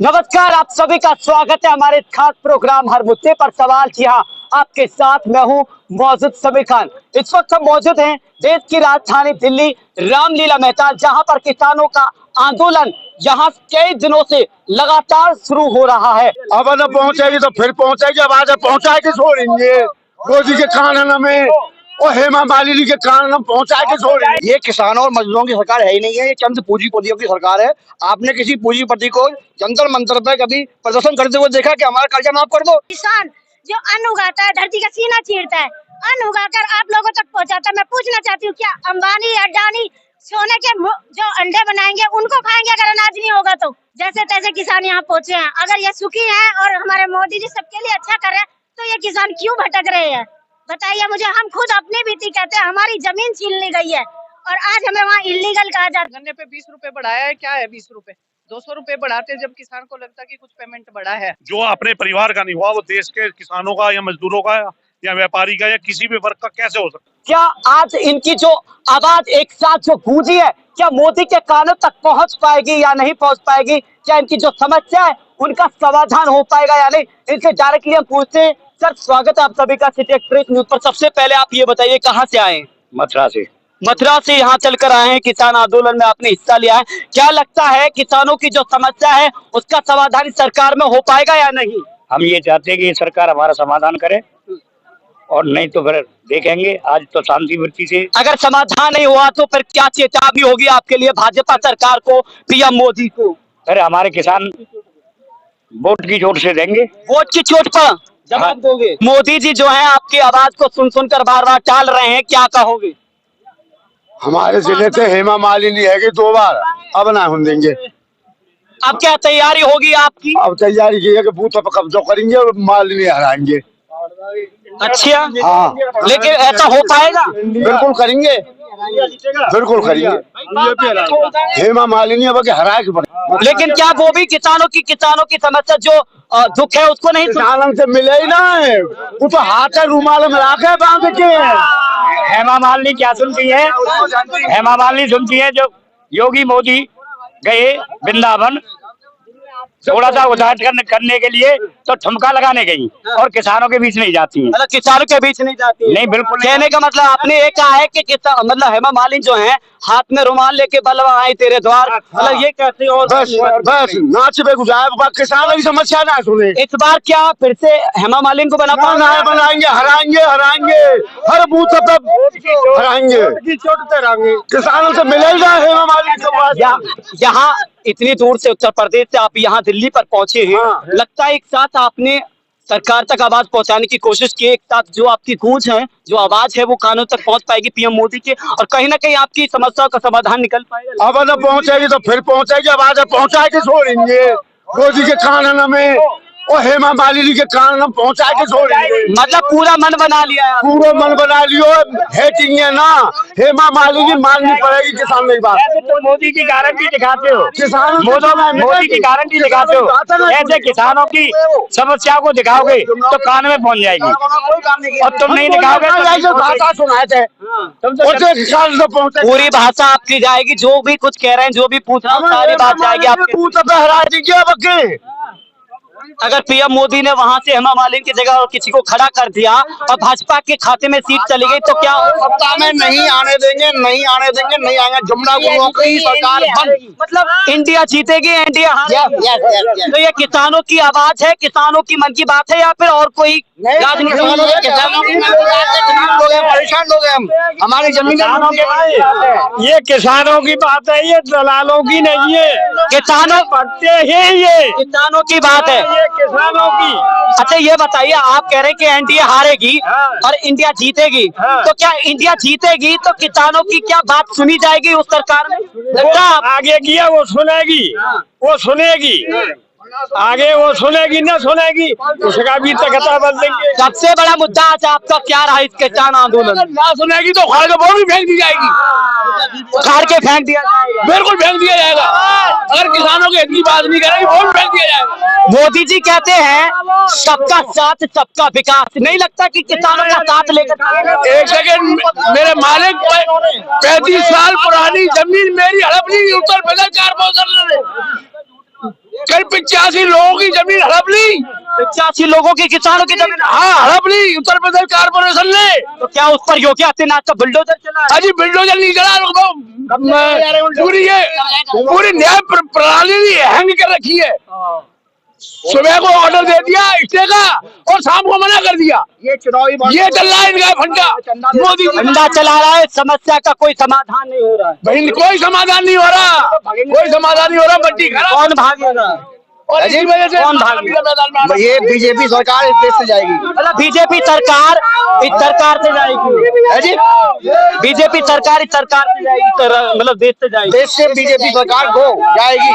नमस्कार, आप सभी का स्वागत है हमारे खास प्रोग्राम हर मुद्दे पर सवाल। जी हाँ, आपके साथ मैं हूँ मौजूद समीर खान। इस वक्त हम मौजूद हैं देश की राजधानी दिल्ली रामलीला मैदान, जहां पर किसानों का आंदोलन यहाँ कई दिनों से लगातार शुरू हो रहा है। अब न पहुंचेगी तो फिर पहुंचेगी, अब आज पहुंचा के छोड़ेंगे। मोदी के कारण में और हेमा मालिनी के कारण हम पहुंचा के छोड़ेंगे। ये किसानों और मजदूरों की सरकार है ही नहीं है, ये चंद पूंजीपतियों की सरकार है। आपने किसी पूंजीपति को जंतर मंतर पे कभी प्रदर्शन करते हुए देखा कि हमारा कर्जा माफ कर दो? किसान जो अन्न उगाता है, धरती का सीना चीरता है, अन्न उगाकर आप लोगों तक पहुंचाता है। मैं पूछना चाहती हूँ, क्या अंबानी अडानी सोने के जो अंडे बनाएंगे उनको खाएंगे अगर अनाज नहीं होगा तो? जैसे तैसे किसान यहाँ पहुंचे हैं। अगर ये सुखी हैं और हमारे मोदी जी सबके लिए अच्छा कर रहे हैं, तो ये किसान क्यों भटक रहे हैं? बताइए मुझे। हम खुद अपनी बीती कहते हैं, हमारी जमीन छीन ली गई है और आज हमें वहाँ इलीगल कहा जाता है। गन्ने पे 20 रुपए बढ़ाया है, क्या है 20 रुपए? 200 रुपए बढ़ाते जब किसान को लगता कि कुछ पेमेंट बढ़ा है। जो अपने परिवार का नहीं हुआ वो देश के किसानों का या मजदूरों का या व्यापारी का या किसी भी वर्ग का कैसे हो सकता? क्या आज इनकी जो आवाज एक साथ जो गूंजी है, क्या मोदी के कानों तक पहुंच पाएगी या नहीं पहुंच पाएगी? क्या इनकी जो समस्या है उनका समाधान हो पाएगा या नहीं? इनसे डायरेक्टली हम पूछते हैं। सर, स्वागत है आप सभी का सिटी एक्सप्रेस न्यूज पर। सबसे पहले आप ये बताइए, कहाँ से आए? मथुरा से। मथुरा से यहाँ चलकर आए हैं, किसान आंदोलन में आपने हिस्सा लिया है। क्या लगता है किसानों की जो समस्या है उसका समाधान सरकार में हो पाएगा या नहीं? हम ये चाहते हैं कि सरकार हमारा समाधान करे और नहीं तो फिर देखेंगे। आज तो शांति वृत्ति से। अगर समाधान नहीं हुआ तो फिर क्या चेतावनी होगी आपके लिए भाजपा सरकार को, पीएम मोदी को? फिर हमारे किसान वोट की चोट से देंगे। वोट की चोट पर जवाब दोगे? मोदी जी जो है आपकी आवाज को सुन सुनकर बार बार टाल रहे हैं, क्या कहोगे? हमारे जिले से हेमा मालिनी है कि 2 बार, अब ना हम देंगे। अब क्या तैयारी होगी आपकी? अब तैयारी की है कि बूथ पर कब्जा करेंगे और मालिनी हराएंगे। अच्छा, हाँ, लेकिन ऐसा हो पाएगा? बिल्कुल करेंगे, बिल्कुल करेंगे। हेमा मालिनी अब के हरा के पड़े। लेकिन क्या वो भी किसानों की समस्या जो दुख है उसको नहीं किसानों से मिले ही ना है, वो तो हाथ रुमाल में रखे बांध के। हेमा मालिनी क्या सुनती है? हेमा मालिनी सुनती है जो योगी मोदी गए वृंदावन थोड़ा सा उद्घाटन करने के लिए, तो ठुमका लगाने गई और किसानों के बीच नहीं जाती है। मतलब किसानों के बीच नहीं जाती? नहीं, बिल्कुल। कहने का मतलब आपने ये कहा है कि किसान मतलब हेमा मालिनी जो है हाथ में रुमाल लेके बलवा आई तेरे द्वार, मतलब ये कहते हैं। और बस नाच पे गुजारा, किसानों की समस्या ना सुने। इस बार क्या फिर से हेमा मालिनी को बना पाना है? बनाएंगे, हराएंगे, हराएंगे, हर बूथ पे हराएंगे, किसानों से मिलेगा हेमा मालिनी। यहाँ इतनी दूर से उत्तर प्रदेश से आप यहाँ दिल्ली पर पहुंचे हैं। लगता है एक साथ आपने सरकार तक आवाज पहुंचाने की कोशिश की, एक साथ जो आपकी गूंज है, जो आवाज है वो कानों तक पहुंच पाएगी पीएम मोदी के, और कहीं ना कहीं आपकी समस्याओं का समाधान निकल पाएगा। अब न पहुंचेगी तो फिर पहुंचेगी, अब आज पहुंचा के छोड़ेंगे। मोदी के कारण में और हेमा मालिनी के कारण हम पहुंचा के छोड़ेंगे। मतलब पूरा मन बना लिया है? पूरा मन बना लियो, हेटिंग है ना। हेमा मालिनी माननी पड़ेगी किसान की बात। तो मोदी की गारंटी दिखाते हो, किसान मोदी की गारंटी दिखाते हो। ऐसे किसानों की समस्याओं को दिखाओगे तो कान में पहुंच जाएगी, और तुम नहीं दिखाओगे तो भाषा सुनाए थे। पूरी भाषा आपकी जाएगी, जो भी कुछ कह रहे हैं, जो भी पूछ रहा हूँ, सारी बात जाएगी आपकी। बूथ पे हरा दीजिए बच्चे। अगर पीएम मोदी ने वहां से हेमा मालिनी की जगह और किसी को खड़ा कर दिया और भाजपा के खाते में सीट चली गई तो क्या? सत्ता में नहीं आने देंगे, नहीं आने देंगे, नहीं आएंगे। जुमला गुरुओं की सरकार बंद। मतलब इंडिया जीतेगी, इंडिया हारेगी। तो ये किसानों की आवाज है, किसानों की मन की बात है, या फिर और कोई राजनीति? किसानों की लोग हैं, परेशान लोग हैं हम। हमारी जमीन ये किसानों की बात है, ये दलालों की नहीं है। किसानों पढ़ते हैं, ये किसानों की बात है, ये किसानों की। अच्छा ये बताइए, आप कह रहे हैं कि एनडीए हारेगी और इंडिया जीतेगी, तो क्या इंडिया जीतेगी तो किसानों की क्या बात सुनी जाएगी उस सरकार में? आगे किया वो सुनेगी, वो सुनेगी, आगे वो सुनेगी ना सुनेगी, उसका भी तकता बदल देंगे। सबसे बड़ा मुद्दा आज आपका क्या रहा इस किसान आंदोलन? ना सुनेगी तो खाड़ के वो भी फेंक दी जाएगी, उखाड़ के फेंक दिया जाएगा। बिल्कुल फेंक दिया जाएगा। अगर किसानों की इतनी बात नहीं करेगी वो भी फेंक दिया जाएगा। मोदी जी कहते हैं सबका साथ सबका विकास, नहीं लगता कि किसानों का साथ लेकर? एक सेकंड, मेरे मालिक 35 साल पुरानी जमीन मेरी हड़प नहीं, उत्तर प्रदेश कारपोरेशन ने भाई 85 लोगों की जमीन हड़प ली, 85 लोगों की, किसानों की जमीन। हाँ हड़प ली उत्तर प्रदेश कारपोरेशन ने। तो क्या उस पर योगी आदित्यनाथ का बुलडोजर चला है? अजी बिल्डोजर नहीं चला, पूरी न्याय प्रणाली हैंग कर रखी है। सुबह को ऑर्डर दे दिया स्टे का और शाम को मना कर दिया। ये चुनावी ये चल रहा है इनका फंडा, मोदी फंडा चला रहा है, समस्या का कोई समाधान नहीं हो रहा है। भाई कोई समाधान नहीं हो रहा, कोई समाधान नहीं हो रहा, बट्टी खराब। कौन भागेगा? और इसी वजह से कौन भागेगा? ये बीजेपी सरकार इस देश से जाएगी। मतलब बीजेपी सरकार इस सरकार से जाएगी है जी, बीजेपी सरकार इस सरकार से जाएगी, मतलब देश से जाएगी। देश से बीजेपी सरकार को जाएगी।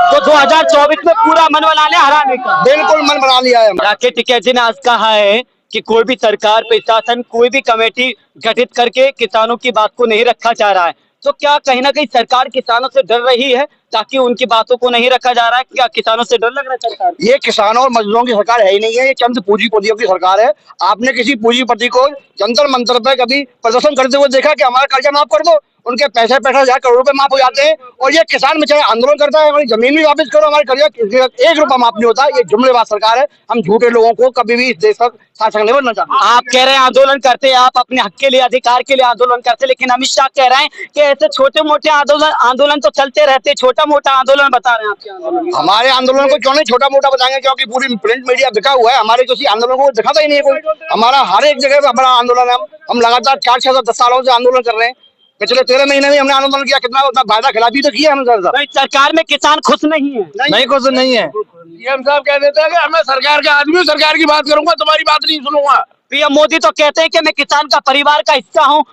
तो 2024 में पूरा मन बना लिया हराने का। बिल्कुल मन बना लिया है। राकेश टिकैत जी ने आज कहा है कि कोई भी सरकार, प्रशासन, कोई भी कमेटी गठित करके किसानों की बात को नहीं रखा जा रहा है। तो क्या कहीं ना कहीं सरकार किसानों से डर रही है, ताकि उनकी बातों को नहीं रखा जा रहा है? क्या किसानों से डर लग रहा है सरकार? ये किसानों और मजदूरों की सरकार है ही नहीं है, ये चंद पूंजीपतियों की सरकार है। आपने किसी पूंजीपति को जंतर मंतर पे कभी प्रदर्शन करते हुए देखा कि हमारा कर्जा माफ कर दो? उनके पैसे 65,000 करोड़ रुपए माफ हो जाते हैं, और ये किसान बेचारा आंदोलन करता है हमारी जमीन भी वापस करो, हमारे कर्जा 1 रुपया माफ नहीं होता। ये जुमलेबाज सरकार है। हम झूठे लोगों को कभी भी इस देश का शासक नहीं बनना चाहते। आप कह रहे हैं आंदोलन करते हैं, आप अपने हक के लिए, अधिकार के लिए आंदोलन करते हैं, लेकिन अमित शाह कह रहे हैं कि ऐसे छोटे मोटे आंदोलन तो चलते रहते हैं, छोटा मोटा आंदोलन बता रहे हैं आपके आंदोलन। हमारे आंदोलन को क्यों नहीं छोटा मोटा बताएंगे, क्योंकि पूरी प्रिंट मीडिया बिका हुआ है। हमारे किसी आंदोलन को दिखाता ही नहीं है कोई। हमारा हर एक जगह पे बड़ा आंदोलन है। हम लगातार 4-6 10 सालों से आंदोलन कर रहे हैं। पिछले 13 महीने में हमने आंदोलन किया, कितना उतना वायदा खिलाफी तो किया हमने। नहीं, सरकार में किसान खुश नहीं है। नहीं खुश नहीं है। सीएम साहब कह देते हैं कि मैं सरकार का आदमी हूँ, सरकार की बात करूंगा, तुम्हारी बात नहीं सुनूंगा। पीएम मोदी तो कहते हैं कि मैं किसान का परिवार का हिस्सा हूँ।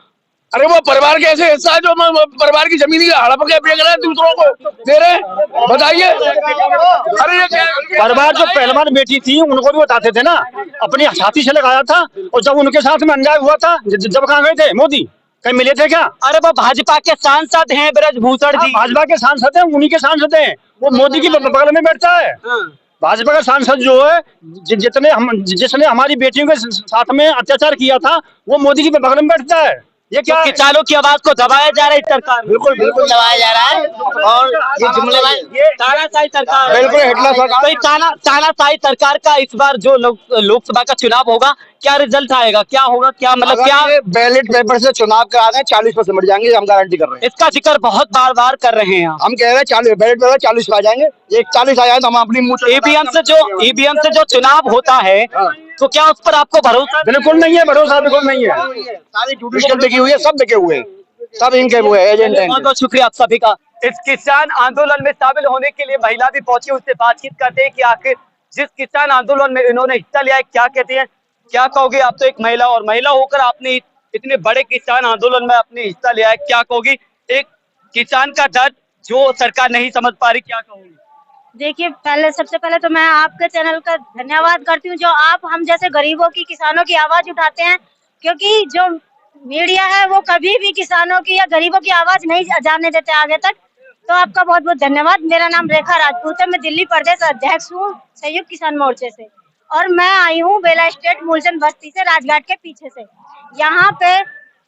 अरे वो परिवार के ऐसे हिस्सा है जो परिवार की जमीन की हड़प के बेच रहे हैं, दूसरों को दे रहे हैं, बताइए। अरे ये परिवार जो पहलवान बेटी थी उनको भी बताते थे ना, अपनी छाती से लगाया था। और जब उनके साथ में अन्याय हुआ था, जब कहाँ गए थे मोदी, कहीं मिले थे क्या? अरे वो भाजपा के सांसद हैं ब्रजभूषण जी। भाजपा के सांसद हैं, उन्हीं के सांसद हैं। वो मोदी की बगल में बैठता है। भाजपा का सांसद जो है, जिसने हमारी बेटियों के साथ में अत्याचार किया था, वो मोदी की बगल में बैठता है। ये क्या तो किसानों की आवाज को दबाया जा रहा है सरकार? बिल्कुल बिल्कुल दबाया जा रहा है। और ये जुमले तानाशाही सरकार, बिल्कुल हिटलर सरकार। तो ये तानाशाही सरकार का इस बार जो लोकसभा का चुनाव होगा, क्या रिजल्ट आएगा, क्या होगा, क्या मतलब क्या बैलेट पेपर से चुनाव करा दें 40% मिट जाएंगे, हम गारंटी कर रहे हैं। इसका जिक्र बहुत बार कर रहे हैं हम कह रहे हैं 40 बैलेट पेपर 40 आ जाएंगे। एक 40 आ जाए तो हम अपनी मुंह ईवीएम से जो चुनाव होता है, तो क्या उस पर आपको भरोसा? बिल्कुल नहीं है, भरोसा बिल्कुल नहीं है। सारी जुडिशियल बिकी हुई है, सब बिके हुए हैं, सब इनके हुए एजेंट हैं। बहुत बहुत शुक्रिया आप सभी का। इस किसान आंदोलन में शामिल होने के लिए महिला भी पहुंची, उससे बातचीत करते हैं कि आखिर जिस किसान आंदोलन में इन्होंने हिस्सा लिया है, क्या कहते हैं, क्या कहोगे? आप तो एक महिला, और महिला होकर आपने इतने बड़े किसान आंदोलन में अपने हिस्सा लिया है, क्या कहोगी? एक किसान का दर्द जो सरकार नहीं समझ पा रही, क्या कहोगी? देखिए, सबसे पहले तो मैं आपके चैनल का धन्यवाद करती हूँ, जो आप हम जैसे गरीबों की, किसानों की आवाज उठाते हैं। क्योंकि जो मीडिया है वो कभी भी किसानों की या गरीबों की आवाज नहीं जाने देते आगे तक। तो आपका बहुत बहुत धन्यवाद। मेरा नाम रेखा राजपूत है, मैं दिल्ली प्रदेश अध्यक्ष हूँ संयुक्त किसान मोर्चे से, और मैं आई हूँ बेला स्टेट मूलचंद बस्ती से, राजघाट के पीछे से। यहाँ पे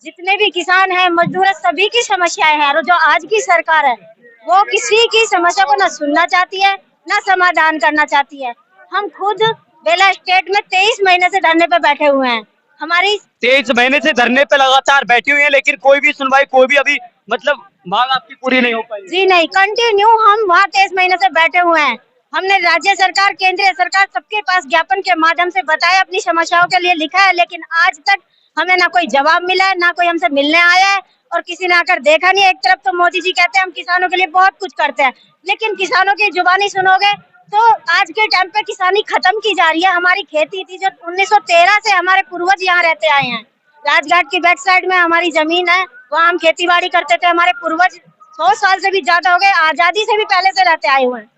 जितने भी किसान हैं, मजदूर है, सभी की समस्याएं हैं, और जो आज की सरकार है वो किसी की समस्या को न सुनना चाहती है, न समाधान करना चाहती है। हम खुद बेला स्टेट में 23 महीने से धरने पे बैठे हुए हैं। हमारी 23 महीने से धरने पे लगातार बैठी हुई है, लेकिन कोई भी सुनवाई, कोई भी अभी मतलब मांग आपकी पूरी नहीं हो पाई? जी नहीं, कंटिन्यू हम वहाँ 23 महीने से बैठे हुए हैं। हमने राज्य सरकार, केंद्रीय सरकार, सबके पास ज्ञापन के माध्यम से बताया, अपनी समस्याओं के लिए लिखा है, लेकिन आज तक हमें ना कोई जवाब मिला है, ना कोई हमसे मिलने आया है, और किसी ने आकर देखा नहीं। एक तरफ तो मोदी जी कहते हैं हम किसानों के लिए बहुत कुछ करते हैं, लेकिन किसानों की जुबानी सुनोगे तो आज के टाइम पे किसानी खत्म की जा रही है। हमारी खेती थी जो 1913 से हमारे पूर्वज यहाँ रहते आए हैं। राजघाट की बैक साइड में हमारी जमीन है, वहाँ हम खेती बाड़ी करते थे। हमारे पूर्वज 100 साल से भी ज्यादा हो गए, आजादी से भी पहले से रहते आए हुए हैं।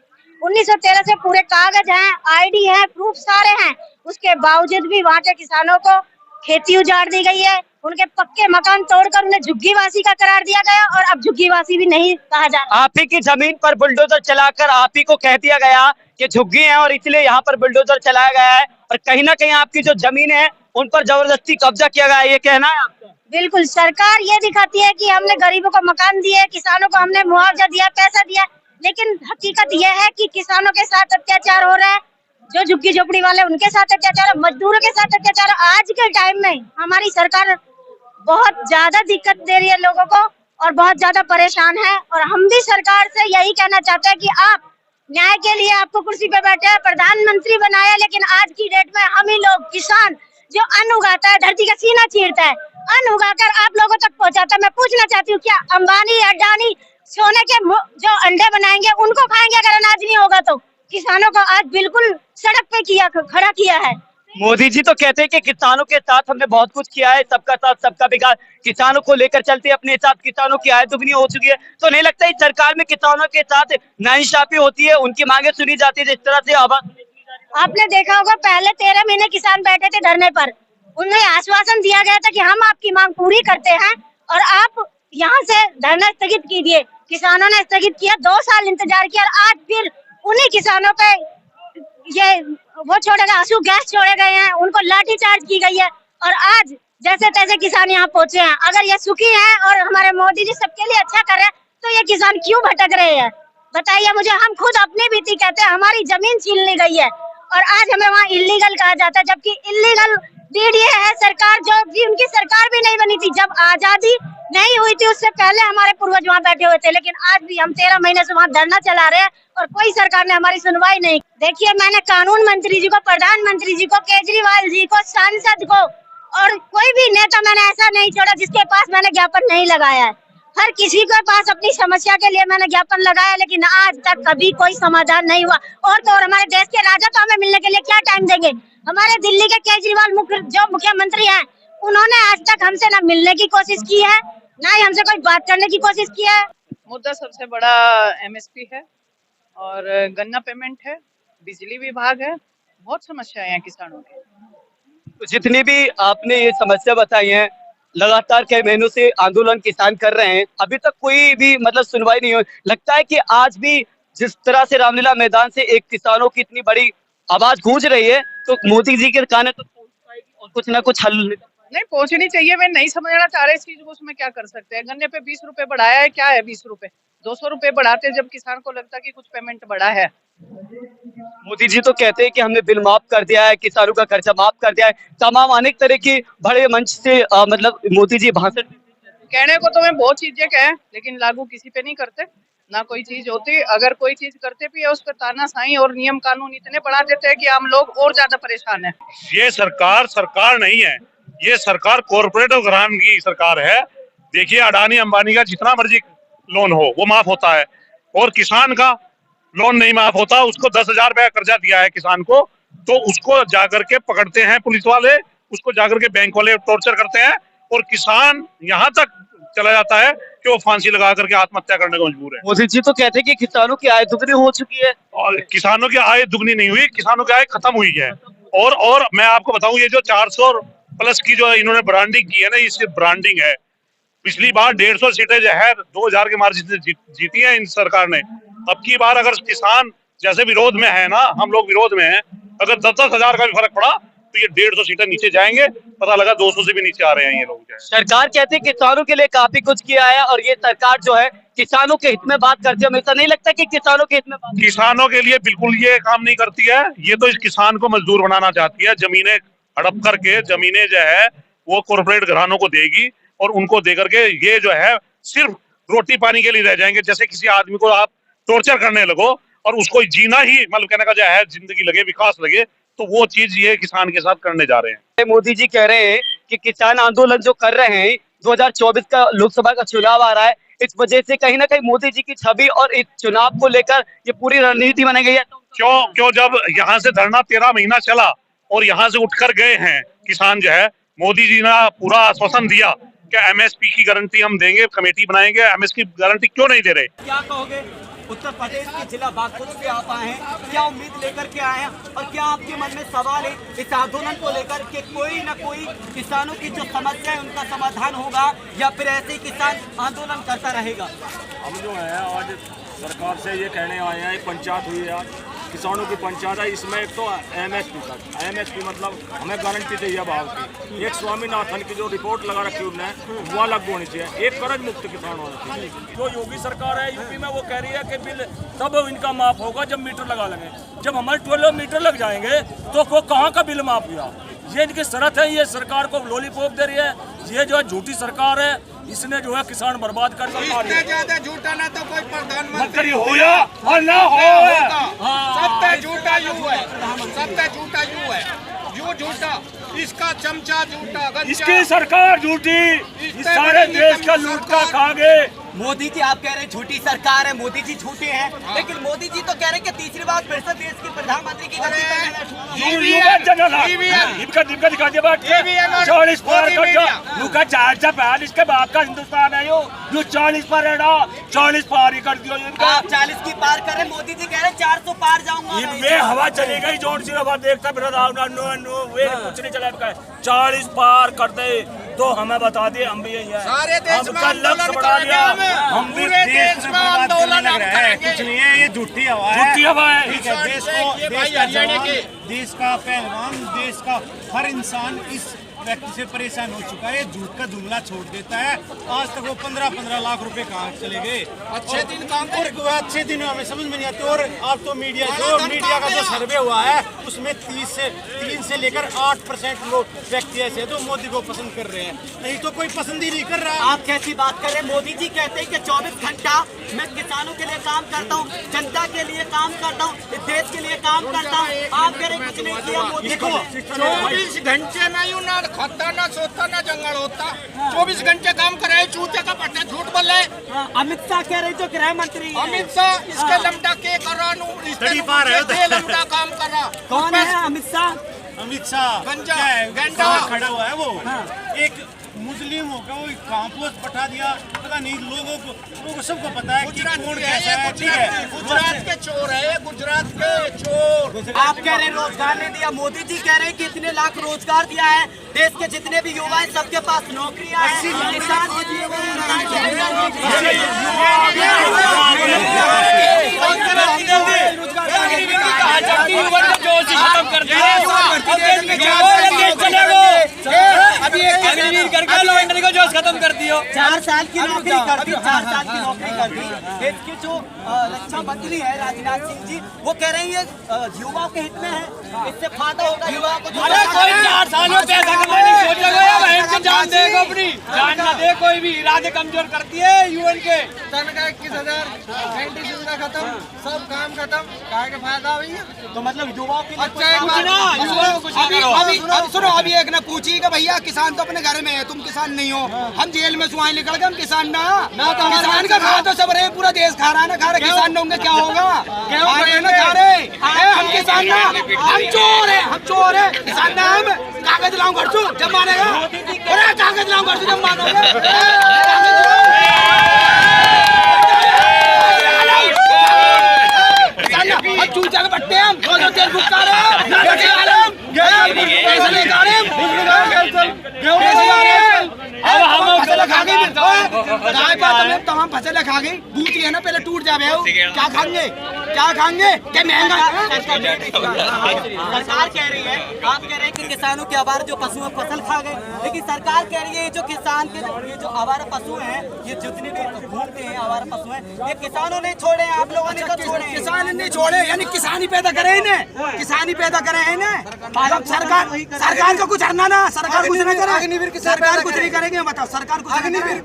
1913 से पूरे कागज हैं, आईडी है, प्रूफ सारे हैं। उसके बावजूद भी वहाँ के किसानों को खेती उजाड़ दी गई है, उनके पक्के मकान तोड़कर उन्हें झुग्गीवासी का करार दिया गया, और अब झुग्गीवासी भी नहीं कहा जा रहा। आप ही की जमीन पर बुलडोजर चलाकर आप ही को कह दिया गया कि झुग्गी है और इसलिए यहाँ पर बुलडोजर चलाया गया है, और कहीं ना कहीं आपकी जो जमीन है उन पर जबरदस्ती कब्जा किया गया है, ये कहना है आपका? बिल्कुल, सरकार ये दिखाती है कि हमने गरीबों को मकान दिए, किसानों को हमने मुआवजा दिया, पैसा दिया, लेकिन हकीकत यह है कि किसानों के साथ अत्याचार हो रहा है, जो झुग्गी झोपड़ी वाले उनके साथ अत्याचार, मजदूरों के साथ अत्याचार। आज के टाइम में हमारी सरकार बहुत ज्यादा दिक्कत दे रही है लोगों को और बहुत ज्यादा परेशान है। और हम भी सरकार से यही कहना चाहते हैं कि आप न्याय के लिए आपको कुर्सी पे बैठे हैं, प्रधानमंत्री बनाया, लेकिन आज की डेट में हम ही लोग किसान जो अन्न उगाता है, धरती का सीना चीरता है, अन्न उगाकर आप लोगों तक पहुंचाता है। मैं पूछना चाहती हूँ, क्या अंबानी अडानी सोने के जो अंडे बनाएंगे उनको खाएंगे अगर अनाज नहीं होगा तो? किसानों को आज बिल्कुल सड़क पे खड़ा किया है। मोदी जी तो कहते हैं कि किसानों के साथ हमने बहुत कुछ किया है, सबका साथ सबका विकास। किसानों को लेकर चलते अपने साथ, किसानों की आय दुगनी हो चुकी है। तो नहीं लगता इस सरकार में किसानों के साथ नाइंसाफी होती है, उनकी मांगे सुनी जाती है जिस तरह से आवाज? आपने देखा होगा पहले 13 महीने किसान बैठे थे धरने पर, उन्हें आश्वासन दिया गया था कि हम आपकी मांग पूरी करते हैं और आप यहाँ से धरना स्थगित कीजिए। किसानों ने स्थगित किया, 2 साल इंतजार किया और आज फिर उन्हीं किसानों पे ये वो छोड़े गए, आंसू गैस छोड़े गए हैं, उनको लाठीचार्ज की गई है और आज जैसे तैसे किसान यहाँ पहुंचे हैं। अगर ये सुखी हैं और हमारे मोदी जी सबके लिए अच्छा कर रहे हैं तो ये किसान क्यों भटक रहे हैं? बताइए मुझे। हम खुद अपनी बीती कहते हैं, हमारी जमीन छीन ली गई है और आज हमें वहाँ इल्लीगल कहा जाता है, जबकि इल्लीगल डीडीए है सरकार जो भी उनकी सरकार भी नहीं बनी थी। जब आजादी नहीं हुई थी उससे पहले हमारे पूर्वज वहाँ बैठे हुए थे, लेकिन आज भी हम 13 महीने से वहाँ धरना चला रहे हैं और कोई सरकार ने हमारी सुनवाई नहीं। देखिए, मैंने कानून मंत्री जी को, प्रधानमंत्री जी को, केजरीवाल जी को, सांसद को और कोई भी नेता मैंने ऐसा नहीं छोड़ा जिसके पास मैंने ज्ञापन नहीं लगाया है। हर किसी के पास अपनी समस्या के लिए मैंने ज्ञापन लगाया, लेकिन आज तक कभी कोई समाधान नहीं हुआ। और तो और हमारे देश के राजा तो हमें मिलने के लिए क्या टाइम देंगे? हमारे दिल्ली के केजरीवाल जो मुख्यमंत्री हैं, उन्होंने आज तक हमसे ना मिलने की कोशिश की है, ना ही हमसे कोई बात करने की कोशिश की है। मुद्दा सबसे बड़ा एमएसपी है और गन्ना पेमेंट है, बिजली विभाग है, बहुत समस्याएं हैं किसानों की। तो जितनी भी आपने ये समस्या बताई है, लगातार कई महीनों से आंदोलन किसान कर रहे हैं, अभी तक कोई भी मतलब सुनवाई नहीं हुई। लगता है कि आज भी जिस तरह से रामलीला मैदान से एक किसानों की इतनी बड़ी आवाज गूंज रही है, तो मोदी जी के कहने तो पहुंच पाएगी और कुछ ना कुछ हल नहीं पहुंचनी चाहिए। मैं नहीं समझना चाह रही इस चीज को, उसमें क्या कर सकते हैं? गन्ने पे 20 रुपए बढ़ाया है, क्या है 20 रुपए? 200 रुपए बढ़ाते जब किसान को लगता कि कुछ पेमेंट बढ़ा है। मोदी जी तो कहते हैं कि हमने बिल माफ कर दिया है, किसानों का खर्चा माफ कर दिया है, तमाम अनेक तरह की बड़े मंच से मतलब मोदी जी भाषण। कहने को तो मैं बहुत चीजें कहें, लेकिन लागू किसी पे नहीं करते, ना कोई चीज होती। अगर कोई चीज करते भी है उस पर तानाशाही और नियम कानून इतने बढ़ा देते हैं कि हम लोग और ज्यादा परेशान हैं। ये सरकार नहीं है, ये सरकार कॉर्पोरेट घराने की सरकार है। देखिए, अडानी अंबानी का जितना मर्जी लोन हो वो माफ होता है और किसान का लोन नहीं माफ होता। उसको 10,000 रुपया कर्जा दिया है किसान को, तो उसको जाकर के पकड़ते हैं पुलिस वाले, उसको जाकर के बैंक वाले टॉर्चर करते हैं और किसान यहाँ तक चला जाता है कि वो फांसी लगा करके आत्महत्या करने को मजबूर है। मोदी जी तो कहते हैं कि किसानों की आय दुगनी हो चुकी है। और किसानों की आय दुगनी नहीं हुई, किसानों की आय खत्म हुई है। और मैं आपको बताऊं, ये जो 400 प्लस की जो इन्होंने ब्रांडिंग की है ना, ये सिर्फ ब्रांडिंग है। पिछली बार 150 सीटें जो है 2000 के मार्जिन से जीती है इन सरकार ने। अब की बार अगर किसान जैसे विरोध में है ना, हम लोग विरोध में हैं, अगर 10-10 हजार का भी फर्क पड़ा तो ये 150 सीटें नीचे जाएंगे। पता लगा 200 से भी नीचे आ रहे हैं ये लोग। सरकार कहती है किसानों के लिए काफी कुछ किया है और ये सरकार जो है किसानों के हित में बात करती है। हमेशा नहीं लगता कि किसानों के हित में किसानों के लिए बिल्कुल ये काम नहीं करती है। ये तो इस किसान को मजदूर बनाना चाहती है। जमीनें हड़प करके जमीनें जो है वो कॉर्पोरेट घरानों को देगी और उनको दे करके ये जो है सिर्फ रोटी पानी के लिए रह जाएंगे। जैसे किसी आदमी को आप टॉर्चर करने लगो और उसको जीना ही मतलब कहने का जो है जिंदगी लगे, विकास लगे, तो वो चीज ये किसान के साथ करने जा रहे हैं। मोदी जी कह रहे हैं कि किसान आंदोलन जो कर रहे हैं, 2024 का लोकसभा का चुनाव आ रहा है, इस वजह से कहीं ना कहीं मोदी जी की छवि और इस चुनाव को लेकर ये पूरी रणनीति बनाई गई है। क्यों जब यहाँ से धरना 13 महीना चला और यहाँ से उठकर गए हैं किसान जो है, मोदी जी ने पूरा आश्वासन दिया कि एमएसपी की गारंटी हम देंगे, कमेटी बनाएंगे, एमएसपी की गारंटी क्यों नहीं दे रहे? क्या कहोगे? उत्तर प्रदेश के जिला बागपत से आप आए हैं, क्या उम्मीद लेकर के आए हैं और क्या आपके मन में सवाल है इस आंदोलन को लेकर कि कोई न कोई किसानों की जो समस्या है उनका समाधान होगा या फिर ऐसे ही किसान आंदोलन करता रहेगा? हम जो है आज सरकार से ये कहने आए हैं, एक पंचायत हुई है आज किसानों की पंचायत है, इसमें एक तो एमएसपी तक, एमएसपी मतलब हमें गारंटी चाहिए भाव की। एक स्वामीनाथन की जो रिपोर्ट लगा रखी उन्होंने वो अलग होनी चाहिए। एक कर्ज मुक्त किसान होना चाहिए। जो योगी सरकार है यूपी में वो कह रही है कि बिल तब इनका माफ होगा जब मीटर लगा लेंगे। जब हमारे 12 मीटर लग जाएंगे तो वो कहाँ का बिल माफ हुआ? ये इनकी शर्त है। ये सरकार को लॉलीपॉप दे रही है। ये जो है झूठी सरकार है, इसने जो है किसान बर्बाद कर दिया। इससे ज्यादा झूठा ना तो कोई प्रधानमंत्री हो या और ना हो, सबसे झूठा यू है, सबसे झूठा यू है, यू झूठा, इसका चमचा झूठा, इसकी सरकार झूठी, इस सारे देश का लूटता खा गए। मोदी जी आप कह रहे हैं झूठी सरकार है, मोदी जी झूठे हैं, लेकिन मोदी जी तो कह रहे हैं कि तीसरी बार फिर से देश के प्रधानमंत्री की गद्दी पर रहना शुरू हुआ। दिखा दिया बात 40 पार कर दिया, 4 इसके बाप का हिंदुस्तान है। यो 40 पार है ना, 40 पार ही कर दियो। आप 40 की पार कर रहे, मोदी जी कह रहे हैं 400 पार जाऊंगा। इनमें हवा चली गई, जोर से हवा देखता फिर कुछ नहीं चला। 40 पार कर दे तो हमें बता दिए, हम भी यही है। सारे देश में लक्ष्य बढ़ा दिया, हम भी पूरे देश में आंदोलन करेंगे। कुछ नहीं है, ये झूठी हवा है। झूठी हवा है। ठीक है, देश का जवान, देश का पहलवान, देश का हर इंसान इस व्यक्ति से परेशान हो चुका है। झूठ का जुमला छोड़ देता है। आज तक वो 15-15 लाख रुपए कहाँ चले गए? अच्छे दिन काम और अच्छे दिन हमें समझ में नहीं आते। और आप तो मीडिया का जो सर्वे हुआ है उसमें 3 से लेकर 8% लोग व्यक्ति ऐसे हैं जो मोदी को पसंद कर रहे हैं, नहीं तो कोई पसंद ही नहीं कर रहा। आप कैसी बात कर रहे हैं? मोदी जी कहते हैं कि 24 घंटा मैं किसानों के लिए काम करता हूँ, जनता के लिए काम करता हूँ, देश के लिए काम करता हूँ। आप कह रहे कुछ नहीं किया मोदी को। 24 घंटे नहीं ना खाता ना सोता ना जंगल होता, 24 घंटे काम करे, चूते का पट्टा झूठ बोल रहे। अमित शाह कह रहे जो गृह मंत्री, अमित शाह इसके लमडा के करानू लमडा काम कर रहा। कौन है अमित शाह? अमित शाह गंजा खड़ा हुआ है। वो एक मुस्लिम होगा, वो कहाँ पोस्ट पठा दिया पता नहीं। लोगों को सबको पता है कि कौन कैसा है। ठीक है, गुजरात के चोर है, गुजरात के चोर। आप कह रहे हैं रोजगार नहीं दिया, मोदी जी कह रहे हैं कि इतने लाख रोजगार दिया है। देश के जितने भी युवा हैं सबके पास नौकरियां हैं। किसान खत्म कर दियो। 4 साल की नौकरी कर दी, 4 साल की नौकरी कर दी। देश के जो रक्षा मंत्री है राजनाथ सिंह जी, वो कह रहे हैं ये युवाओं के हित में है, इससे फायदा होगा युवाओं को। 4 साल में पैसा कमाने सोचेगा, जान देगा अपनी जान ना दे। कोई भी इरादे कमजोर करती है यूएन के। तनख्वाह 21,000, कैंटीन सुविधा खत्म, सब काम खत्म, काय का फायदा हुई है? तो मतलब युवाओं के लिए अभी सुनो, अभी एक ने पूछी कि भैया किसान तो अपने घर में है, तुम किसान नहीं हो। हम जेल में सुहाई निकल गए, हम किसान ना तो किसान का खा तो सब रहे, पूरा देश खा रहा है ना, खा रहे किसान न होंगे क्या होगा? खा रहे हम किसान ना, हम चोर है, हम चोर है, किसान ना हम। कागज लाऊं घर से जब मानेगा, कागज लाऊं घर से जब मानोगे। चूचा के बट्टे हम तेल भुगता तमाम फसल खा गई, बूझ गए ना, पहले टूट जावे। क्या खाएंगे, क्या खाएंगे? क्या महंगा? सरकार कह रही है, आप कह रहे हैं कि किसानों के आवारा जो पशु फसल खा गए, लेकिन सरकार कह रही है जो किसान के ये जो आवारा पशु हैं, ये जितने भी घूमते हैं आवारा पशु हैं, ये किसानों ने छोड़े, आप लोगों ने कब छोड़े? किसान ने छोड़े, यानी किसान ही पैदा करे इन्हें, किसान ही पैदा करे हैं इन्हें। सरकार को कुछ करना ना, सरकार कुछ नहीं करे, सरकार कुछ नहीं करेंगे। बताओ सरकार कुछ अग्निवीर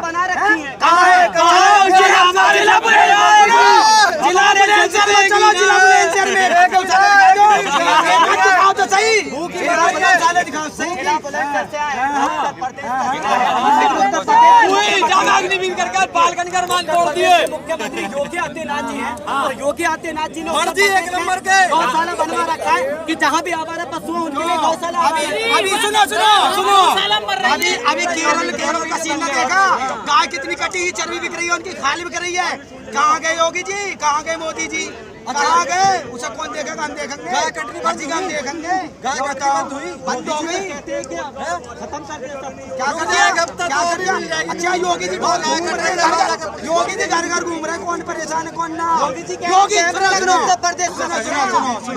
बना रखी है। तो सही मुख्यमंत्री योगी आदित्यनाथ जी हैं, और योगी आदित्यनाथ जी ने गौशाला बनवा रखा है कि जहाँ भी आवारा पशु हैं उनके लिए गौशाला। अभी सुनो अभी केरल का सीन देखा, गाय कितनी कटी, चर्बी बिक रही है, उनकी खाली बिक रही है। कहाँ गए योगी जी, कहाँ गए मोदी जी, कहाँ गए? उसे कौन देखेगा? हम देखेंगे, गाय कटनी बाजी का हम देखेंगे। गाय बंद हो गई, खत्म कर दिया, क्या कर दिया? अच्छा योगी जी बहुत योगी जी घर घर घूम रहे, कौन परेशान है कौन ना। योगी जी कैमरा लग रहा है उत्तर प्रदेश में,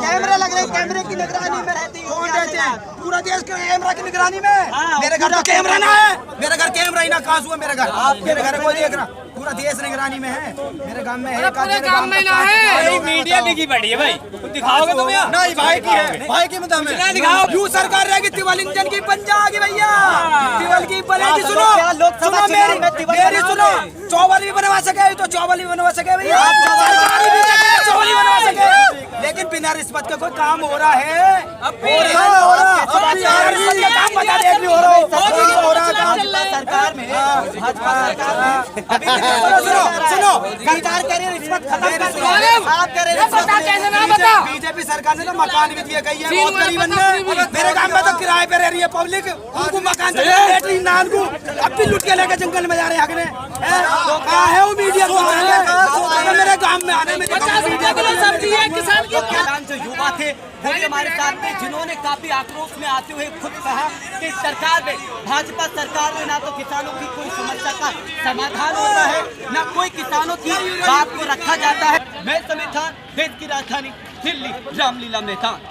कैमरे लग रहे हैं, कैमरे की निगरानी में रहती है। कौन रहते हैं? पूरा देश कैमरा की निगरानी में। मेरे घर तो कैमरा ना है, मेरे घर कैमरा ही ना, कहाँ हुआ मेरा घर? मेरे घर कोई देख रहा, पूरा देश निगरानी में है। मेरे गांव में है, पूरे गांव में ना है। मीडिया बिकी पड़ी है भाई, दिखाओगे तुम यार? नहीं भाई की है, भाई की मतलब में दिखाओ। क्यों सरकार रहेगी तिवारी इंजन की बन जाएगी भैया, तिवारी की बनेगी। सुनो सुनो मेरी सुनो, चौबल भी बनवा सके तो चौबल भी बनवा सके भैया, सरकारी भी चौबल भी बनवा सके, लेकिन बिना रिश्वत का कोई काम हो रहा है? अब सरकार में, भाजपा सरकार में सुनो सरकार कह रही है रिश्वत खत्म कर दो, आप कह रहे हैं रिश्वत कैसे ना बता। बीजेपी सरकार ने तो मकान भी दिए गई है बहुत गरीबन ने। मेरे गांव में तो किराए पे रह रही है पब्लिक, उनको मकान चाहिए नान को, अब भी लुट के लेकर जंगल में जा रहे हैं आगे। कहाँ है वो मीडिया? मेरे गांव में आने में किसान जो युवा थे वो भी हमारे साथ में, जिन्होंने काफी आक्रोश में आते हुए खुद कहा कि सरकार में, भाजपा सरकार में ना तो किसानों की कोई समस्या का समाधान होता है, ना कोई किसानों की बात को रखा जाता है। मैं समीर खान, देश की राजधानी दिल्ली, रामलीला मैदान।